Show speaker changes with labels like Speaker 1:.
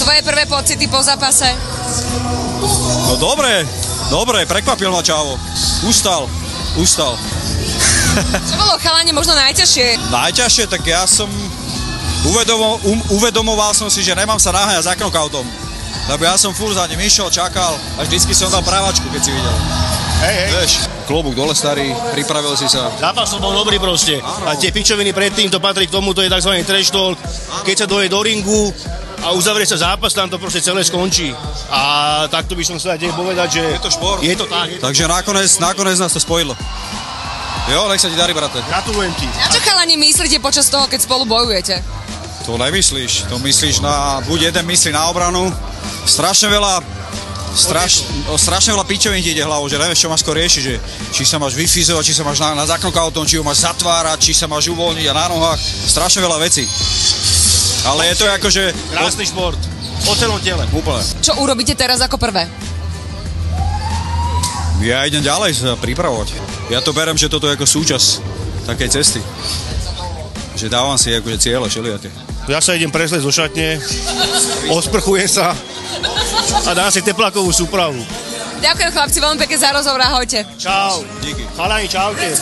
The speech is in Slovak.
Speaker 1: Tvoje prvé pocity po zápase?
Speaker 2: No dobre, prekvapil ma Čavo. Ustal.
Speaker 1: Čo bolo chalani možno najťažšie?
Speaker 2: Najťažšie, tak ja som uvedomoval som si, že nemám sa naháňať za knockoutom. Lebo ja som furt za ním išiel, čakal a vždycky som dal právačku, keď si videl.
Speaker 3: Hej.
Speaker 2: Vieš, klobúk dole starý, pripravil si sa.
Speaker 3: Zápas bol dobrý proste.
Speaker 2: Áno.
Speaker 3: A tie pičoviny predtým, to patrí k tomu, to je tzv. Trash talk. Keď sa doje do ringu a uzavrie sa zápas, tam to proste celé skončí. A takto by som sa aj povedať, že
Speaker 2: Je to šport.
Speaker 3: Je to tak.
Speaker 2: Takže nakoniec nás to spojilo. Jo, nech sa ti darí, brate.
Speaker 3: Gratulujem ti.
Speaker 1: Na čo chalani myslíte počas toho, keď spolu bojujete?
Speaker 2: To nemyslíš, to myslíš na, buď jeden myslí na obranu, strašne veľa pičovín ti ide hlavou, že nevieš, čo máš skôr riešiť, že či sa máš vyfizovať, či sa máš na zaknokautom, či ho máš zatvárať, či sa máš uvoľniť a na nohách, strašne veľa vecí. Ale je to akože...
Speaker 3: Krásny šport. Po celom tele.
Speaker 2: Úplne.
Speaker 1: Čo urobíte teraz ako prvé?
Speaker 2: Ja idem ďalej sa pripravovať. Ja to berem, že toto je ako súčasť takej cesty. Že dávam si akože cieľe všelijaké.
Speaker 3: Ja sa idem presleť zo šatne, osprchujem sa a dám si teplákovú súpravu.
Speaker 1: Ďakujem chlapci veľmi pekne za rozhovor, ahojte.
Speaker 3: Čau.
Speaker 2: Díky.
Speaker 3: Chalani, čaute.